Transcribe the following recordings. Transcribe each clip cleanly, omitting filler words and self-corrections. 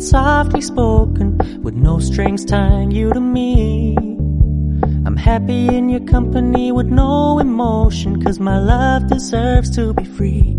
it's softly spoken, with no strings tying you to me. I'm happy in your company with no emotion, 'cause my love deserves to be free.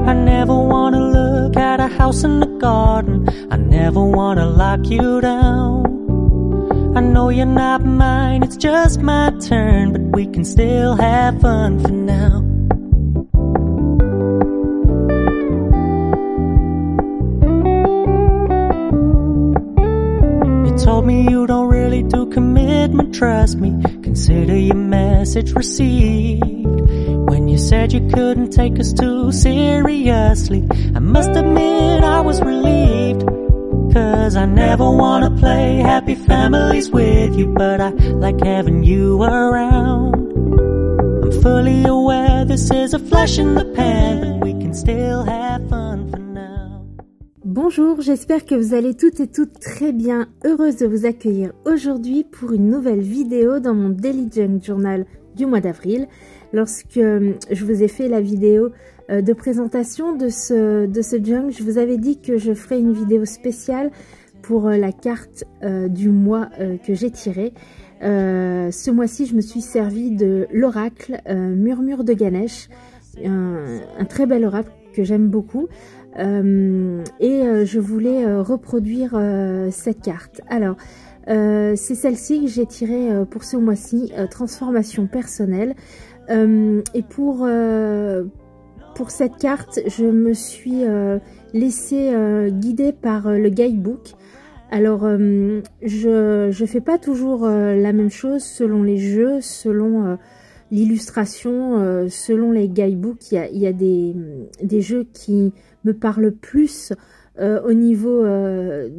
I never wanna look at a house in the garden, I never wanna lock you down. I know you're not mine, it's just my turn, but we can still have fun for now. You told me you don't really do commitment, trust me, consider your message received. When you said you couldn't take us too seriously, I must admit I was relieved. 'Cause I never wanna play happy families with you, but I like having you around. I'm fully aware this is a flash in the pan, but we can still have fun for now. Bonjour, j'espère que vous allez toutes et toutes très bien. Heureuse de vous accueillir aujourd'hui pour une nouvelle vidéo dans mon Daily Junk Journal du mois d'avril. Lorsque je vous ai fait la vidéo de présentation de ce junk, je vous avais dit que je ferais une vidéo spéciale pour la carte du mois que j'ai tirée. Ce mois-ci, je me suis servi de l'oracle Murmure de Ganesh, un très bel oracle que j'aime beaucoup. Et je voulais reproduire cette carte. Alors, c'est celle-ci que j'ai tirée pour ce mois-ci, transformation personnelle. Et pour cette carte, je me suis laissée guider par le guidebook. Alors, je fais pas toujours la même chose selon les jeux, selon l'illustration, selon les guidebooks. Il y a des jeux qui me parlent plus au niveau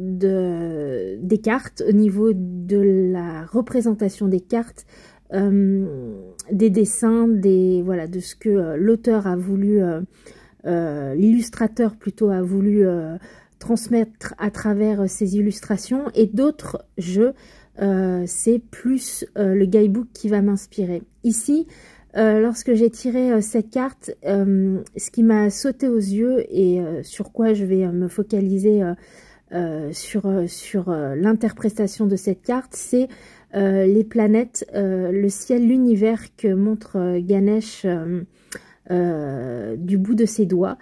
des cartes, au niveau de la représentation des cartes, des dessins, voilà, de ce que l'auteur a voulu, l'illustrateur plutôt a voulu transmettre à travers ses illustrations, et d'autres jeux, c'est plus le guidebook qui va m'inspirer. Ici, lorsque j'ai tiré cette carte, ce qui m'a sauté aux yeux et sur quoi je vais me focaliser sur l'interprétation de cette carte, c'est les planètes, le ciel, l'univers que montre Ganesh du bout de ses doigts.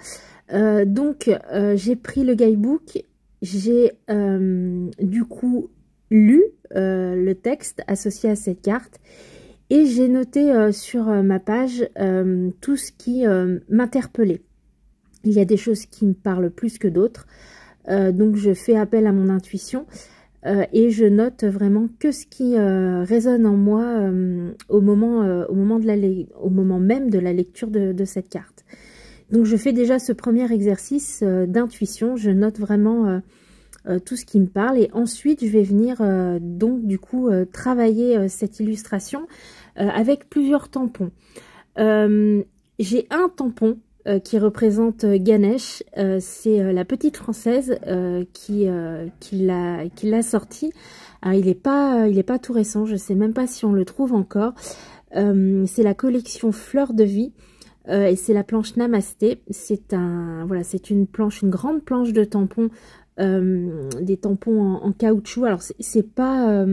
Donc j'ai pris le guidebook, j'ai du coup lu le texte associé à cette carte, et j'ai noté sur ma page tout ce qui m'interpellait. Il y a des choses qui me parlent plus que d'autres, donc je fais appel à mon intuition. Et je note vraiment que ce qui résonne en moi au moment même de la lecture de cette carte. Donc je fais déjà ce premier exercice d'intuition, je note vraiment tout ce qui me parle, et ensuite je vais venir donc du coup travailler cette illustration avec plusieurs tampons. J'ai un tampon qui représente Ganesh, c'est la petite française qui l'a sorti. Alors, il est pas tout récent, je sais même pas si on le trouve encore. C'est la collection Fleurs de Vie, et c'est la planche Namasté. C'est une planche, une grande planche de tampons, des tampons en caoutchouc. Alors c'est pas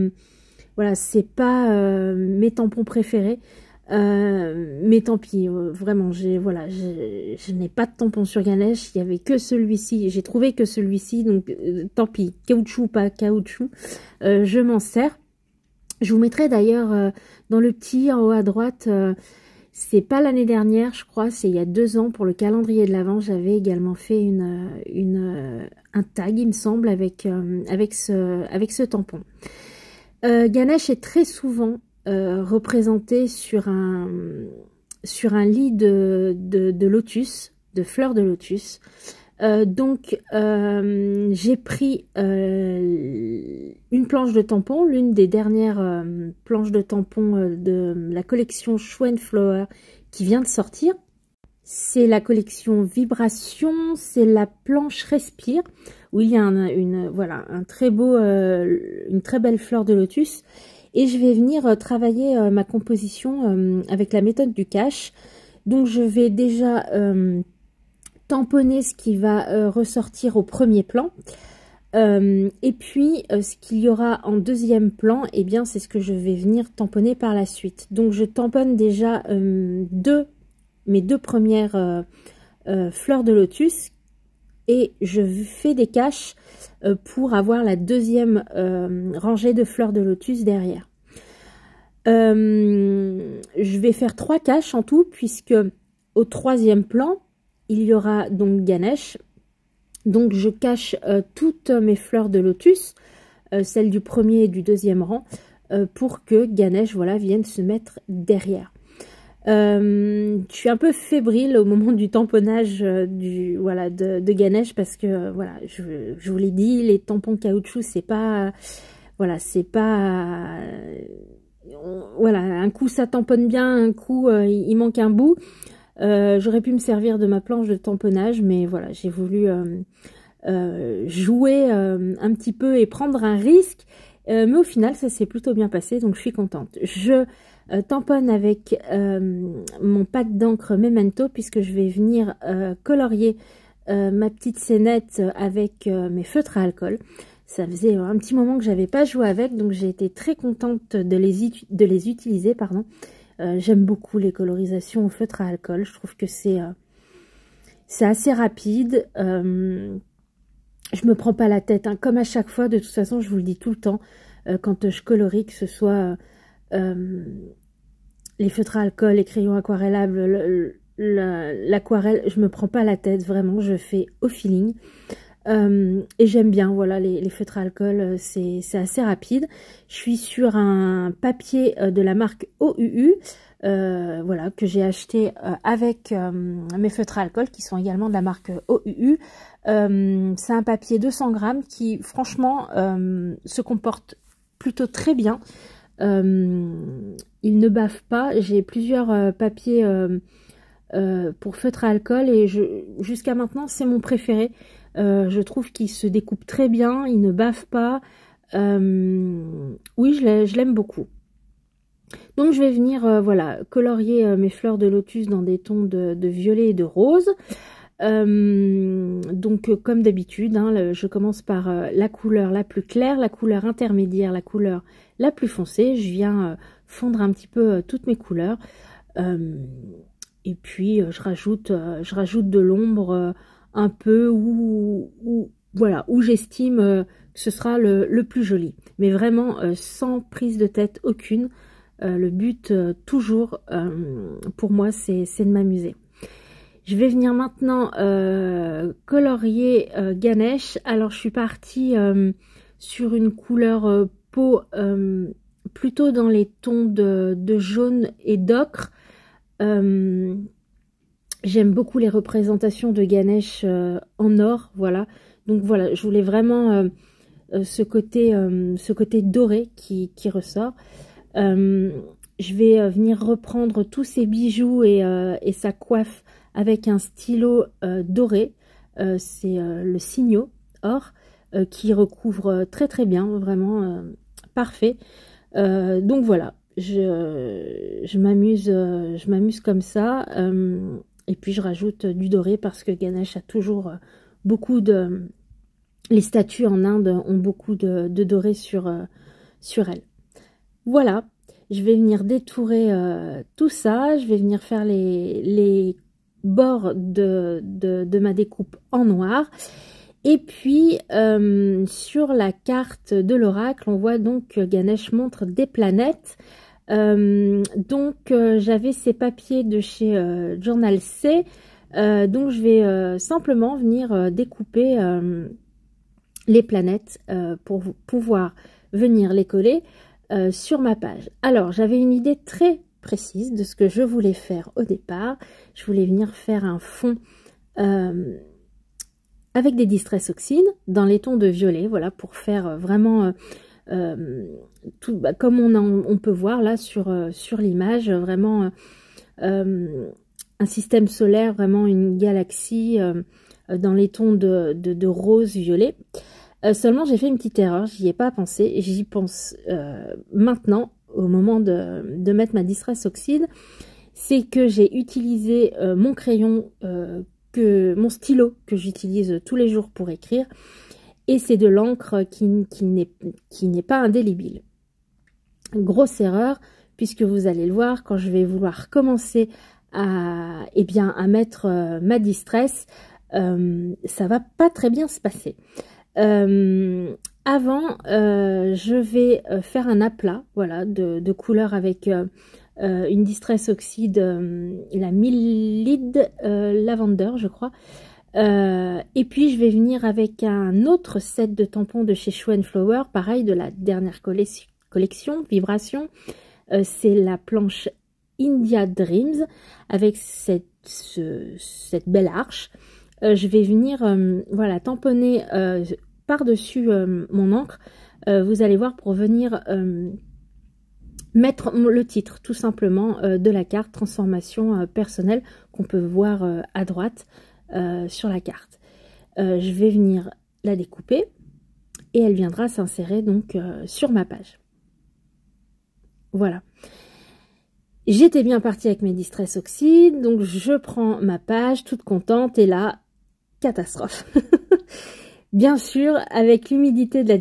mes tampons préférés. Mais tant pis, vraiment, je n'ai pas de tampon sur Ganesh, il n'y avait que celui-ci, j'ai trouvé que celui-ci, donc tant pis, caoutchouc, pas caoutchouc, je m'en sers. Je vous mettrai d'ailleurs dans le petit en haut à droite, c'est pas l'année dernière, je crois, c'est il y a 2 ans, pour le calendrier de l'Avent, j'avais également fait un tag, il me semble, avec ce tampon. Ganesh est très souvent représenté sur un lit de lotus, de fleurs de lotus. Donc j'ai pris une planche de tampons, l'une des dernières planches de tampons de la collection Schoenflower qui vient de sortir. C'est la collection Vibration, c'est la planche Respire, où il y a une très belle fleur de lotus. Et je vais venir travailler ma composition avec la méthode du cache. Donc je vais déjà tamponner ce qui va ressortir au premier plan. Et puis, ce qu'il y aura en deuxième plan, eh bien, c'est ce que je vais venir tamponner par la suite. Donc, je tamponne déjà mes deux premières fleurs de lotus et je fais des caches pour avoir la deuxième rangée de fleurs de lotus derrière. Je vais faire 3 caches en tout, puisque au troisième plan, il y aura donc Ganesh. Donc je cache toutes mes fleurs de lotus, celles du premier et du deuxième rang, pour que Ganesh, voilà, vienne se mettre derrière. Je suis un peu fébrile au moment du tamponnage de Ganesh, parce que voilà, je vous l'ai dit, les tampons caoutchouc, c'est pas, voilà, c'est pas, voilà, un coup ça tamponne bien, un coup il manque un bout. J'aurais pu me servir de ma planche de tamponnage, mais voilà, j'ai voulu jouer un petit peu et prendre un risque, mais au final ça s'est plutôt bien passé, donc je suis contente. Je tamponne avec mon pad d'encre Memento, puisque je vais venir colorier ma petite scénette avec mes feutres à alcool. Ça faisait un petit moment que j'avais pas joué avec, donc j'ai été très contente de les utiliser, pardon. J'aime beaucoup les colorisations au feutre à alcool. Je trouve que c'est assez rapide. Je me prends pas la tête, hein. Comme à chaque fois, de toute façon, je vous le dis tout le temps, quand je colorie, que ce soit les feutres à alcool, les crayons aquarellables, l'aquarelle, je me prends pas la tête, vraiment, je fais au feeling. Et j'aime bien, voilà, les feutres à alcool, c'est assez rapide. Je suis sur un papier de la marque OUU, voilà, que j'ai acheté avec mes feutres à alcool, qui sont également de la marque OUU. C'est un papier 200 grammes qui, franchement, se comporte plutôt très bien. Il ne bave pas. J'ai plusieurs papiers pour feutres à alcool, et jusqu'à maintenant, c'est mon préféré. Je trouve qu'il se découpe très bien, il ne bave pas. Oui, je l'aime beaucoup. Donc je vais venir voilà, colorier mes fleurs de lotus dans des tons de violet et de rose. Donc comme d'habitude, hein, je commence par la couleur la plus claire, la couleur intermédiaire, la couleur la plus foncée. Je viens fondre un petit peu toutes mes couleurs. Et puis je rajoute de l'ombre un peu voilà, où j'estime que ce sera le plus joli. Mais vraiment sans prise de tête aucune. Le but toujours pour moi, c'est de m'amuser. Je vais venir maintenant colorier Ganesh. Alors je suis partie sur une couleur peau plutôt dans les tons de jaune et d'ocre. J'aime beaucoup les représentations de Ganesh en or, voilà. Donc voilà, je voulais vraiment ce côté doré qui ressort. Je vais venir reprendre tous ces bijoux et sa coiffe avec un stylo doré. C'est le Signo or qui recouvre très très bien, vraiment parfait. Donc voilà, je m'amuse comme ça. Et puis je rajoute du doré parce que Ganesh a toujours beaucoup de... Les statues en Inde ont beaucoup de doré sur elles. Voilà, je vais venir détourer tout ça. Je vais venir faire les bords de ma découpe en noir. Et puis, sur la carte de l'oracle, on voit donc que Ganesh montre des planètes. J'avais ces papiers de chez Journal C, donc je vais simplement venir découper les planètes pour pouvoir venir les coller sur ma page. Alors j'avais une idée très précise de ce que je voulais faire au départ. Je voulais venir faire un fond avec des Distress Oxide dans les tons de violet, voilà, pour faire vraiment tout, comme on peut voir là sur l'image, vraiment un système solaire, vraiment une galaxie dans les tons de rose violet. Seulement j'ai fait une petite erreur, j'y ai pas pensé, et j'y pense maintenant au moment de mettre ma Distress Oxide. C'est que j'ai utilisé mon crayon, mon stylo que j'utilise tous les jours pour écrire. et c'est de l'encre qui n'est pas indélébile. Grosse erreur, puisque vous allez le voir, quand je vais vouloir commencer à mettre ma distress, ça va pas très bien se passer. Avant, je vais faire un aplat, voilà, de couleur avec une distress oxyde, la Milled Lavender, je crois. Et puis je vais venir avec un autre set de tampons de chez Show & Flower, pareil, de la dernière collection Vibration. C'est la planche India Dreams avec cette belle arche. Je vais venir voilà, tamponner par-dessus mon encre. Vous allez voir, pour venir mettre le titre tout simplement de la carte transformation personnelle qu'on peut voir à droite sur la carte. Je vais venir la découper et elle viendra s'insérer donc sur ma page. Voilà. J'étais bien partie avec mes distress oxydes, donc je prends ma page toute contente et là, catastrophe. Bien sûr, avec l'humidité de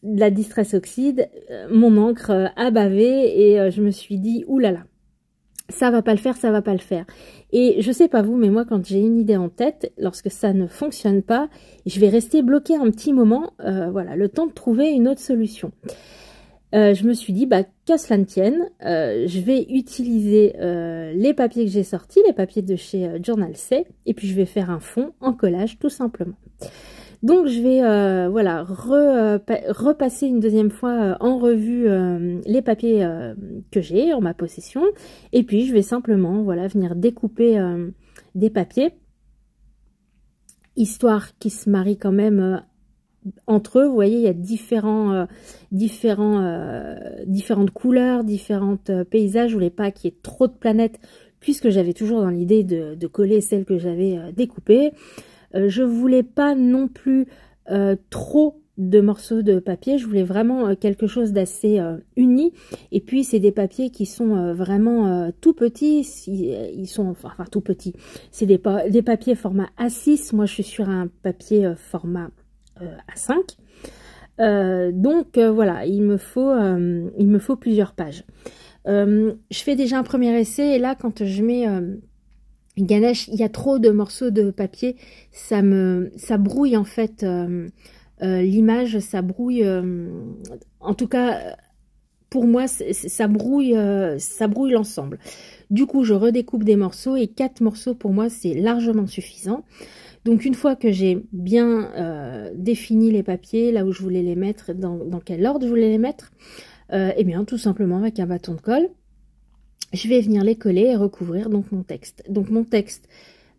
la distress oxyde, mon encre a bavé et je me suis dit, oulala, ça va pas le faire, ça va pas le faire. Et je sais pas vous, mais moi quand j'ai une idée en tête, lorsque ça ne fonctionne pas, je vais rester bloquée un petit moment, voilà, le temps de trouver une autre solution. Je me suis dit, bah, qu'à cela ne tienne, je vais utiliser les papiers que j'ai sortis, les papiers de chez Journal C, et puis je vais faire un fond en collage tout simplement. Donc je vais voilà, repasser une deuxième fois en revue les papiers que j'ai en ma possession, et puis je vais simplement voilà, venir découper des papiers, histoire qu'ils se marient quand même entre eux. Vous voyez, il y a différentes couleurs, différents paysages. Je voulais pas qu'il y ait trop de planètes, puisque j'avais toujours dans l'idée de coller celles que j'avais découpées. Je voulais pas non plus trop de morceaux de papier. Je voulais vraiment quelque chose d'assez uni. Et puis c'est des papiers qui sont vraiment tout petits. Ils sont enfin tout petits. C'est des papiers format A6. Moi je suis sur un papier format A5. Donc voilà, il me faut plusieurs pages. Je fais déjà un premier essai et là quand je mets ganache, il y a trop de morceaux de papier, ça brouille en fait l'image, ça brouille en tout cas pour moi ça brouille l'ensemble. Du coup je redécoupe des morceaux et 4 morceaux pour moi c'est largement suffisant. Donc une fois que j'ai bien défini les papiers, là où je voulais les mettre, dans quel ordre je voulais les mettre, et bien tout simplement avec un bâton de colle, je vais venir les coller et recouvrir donc mon texte. Donc mon texte,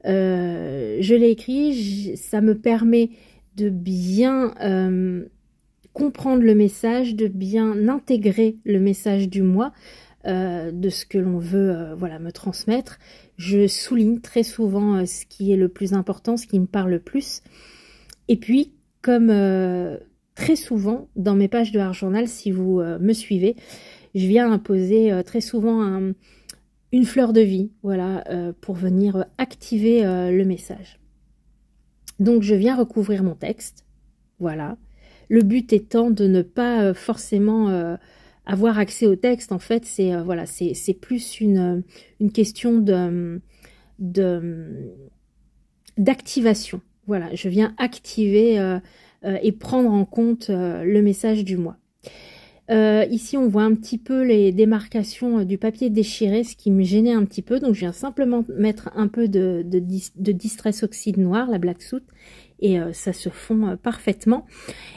je l'ai écrit, ça me permet de bien comprendre le message, de bien intégrer le message du mois, de ce que l'on veut voilà, me transmettre. Je souligne très souvent ce qui est le plus important, ce qui me parle le plus. Et puis, comme très souvent dans mes pages de Art Journal, si vous me suivez, je viens imposer très souvent une fleur de vie, voilà, pour venir activer le message. Donc je viens recouvrir mon texte, voilà. Le but étant de ne pas forcément avoir accès au texte. En fait, c'est voilà, c'est plus une question d'activation. Voilà, je viens activer et prendre en compte le message du mois. Ici, on voit un petit peu les démarcations du papier déchiré, ce qui me gênait un petit peu. Donc, je viens simplement mettre un peu de Distress Oxyde noir, la Black Soot, et ça se fond parfaitement.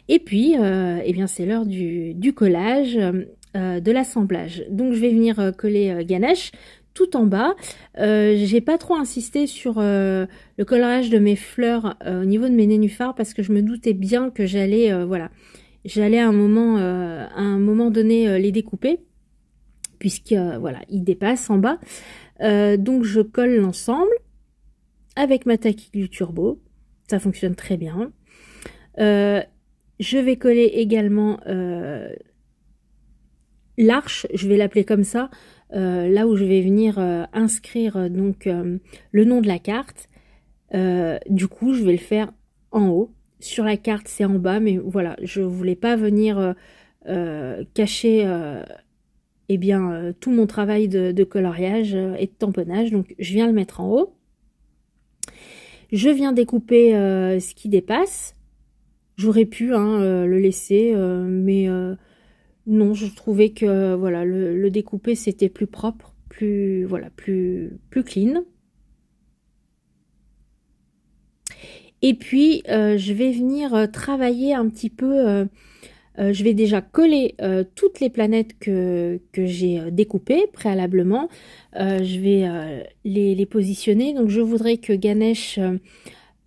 Et puis, eh bien, c'est l'heure du collage, de l'assemblage. Donc, je vais venir coller ganache tout en bas. J'ai pas trop insisté sur le colorage de mes fleurs au niveau de mes nénuphars parce que je me doutais bien que j'allais voilà. J'allais à un moment donné les découper, puisque voilà, ils dépassent en bas. Donc je colle l'ensemble avec ma taquille turbo, ça fonctionne très bien. Je vais coller également l'arche, je vais l'appeler comme ça, là où je vais venir inscrire donc le nom de la carte. Du coup, je vais le faire en haut. sur la carte c'est en bas, mais voilà, je voulais pas venir cacher tout mon travail de coloriage et de tamponnage, donc je viens le mettre en haut. Je viens découper ce qui dépasse. J'aurais pu le laisser, mais non, je trouvais que voilà, le découper c'était plus propre, plus clean. Et puis je vais venir travailler un petit peu. Je vais déjà coller toutes les planètes que j'ai découpées préalablement. Je vais les positionner. Donc je voudrais que Ganesh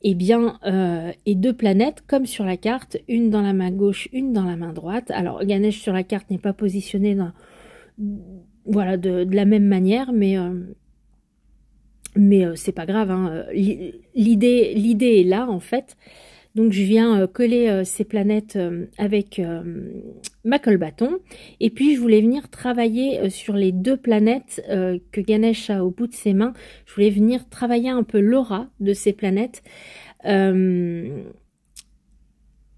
ait deux planètes comme sur la carte, une dans la main gauche, une dans la main droite. Alors Ganesh sur la carte n'est pas positionné de la même manière, mais c'est pas grave, hein. L'idée est là en fait. Donc je viens coller ces planètes avec ma colle bâton. Et puis je voulais venir travailler sur les deux planètes que Ganesh a au bout de ses mains. Je voulais venir travailler un peu l'aura de ces planètes. Je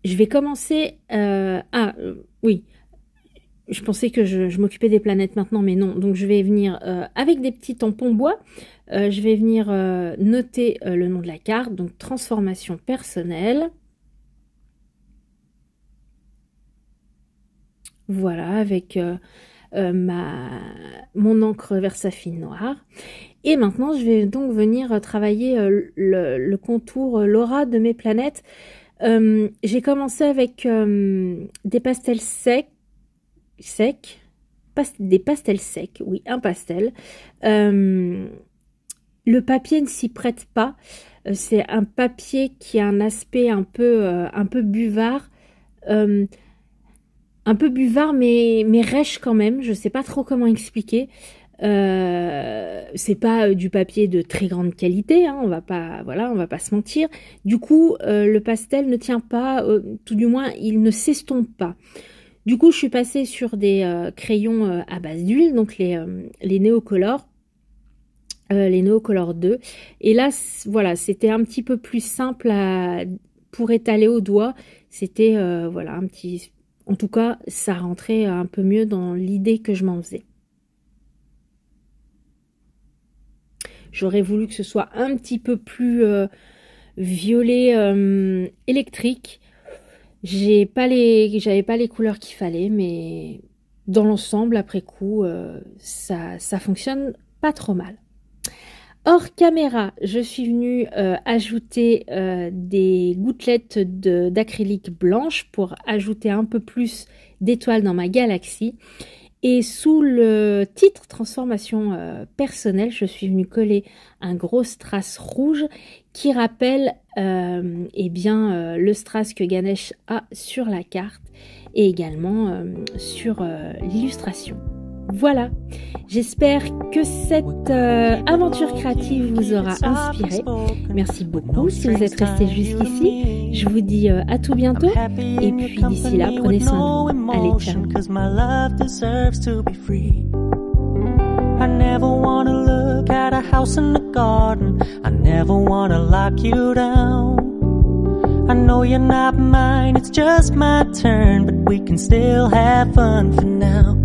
vais commencer... oui, je pensais que je m'occupais des planètes maintenant, mais non. Donc je vais venir avec des petits tampons bois. Je vais venir noter le nom de la carte, donc transformation personnelle. Voilà, avec mon encre Versafine noire. Et maintenant, je vais donc venir travailler le contour, l'aura de mes planètes. J'ai commencé avec des pastels secs. Des pastels secs, oui, un pastel. Le papier ne s'y prête pas. C'est un papier qui a un aspect un peu buvard. Un peu buvard, mais rêche quand même. Je sais pas trop comment expliquer. C'est pas du papier de très grande qualité, hein, on va pas se mentir. Du coup, le pastel ne tient pas, tout du moins, il ne s'estompe pas. Du coup, je suis passée sur des crayons à base d'huile, donc les Neocolor. Les Neocolor 2. Et là, voilà, c'était un petit peu plus simple pour étaler au doigt. C'était, voilà, un petit... En tout cas, ça rentrait un peu mieux dans l'idée que je m'en faisais. J'aurais voulu que ce soit un petit peu plus violet électrique. J'avais pas les couleurs qu'il fallait, mais dans l'ensemble, après coup, ça fonctionne pas trop mal. Hors caméra, je suis venue ajouter des gouttelettes d'acrylique blanche pour ajouter un peu plus d'étoiles dans ma galaxie. Et sous le titre transformation personnelle, je suis venue coller un gros strass rouge qui rappelle le strass que Ganesh a sur la carte et également sur l'illustration. Voilà, j'espère que cette aventure créative vous aura inspiré. Merci beaucoup si vous êtes resté jusqu'ici. Je vous dis à tout bientôt. Et puis d'ici là, prenez soin de vous. Allez, ciao. I never wanna look at a house in the garden. I never wanna lock you down. I know you're not mine, it's just my turn, but we can still have fun for now.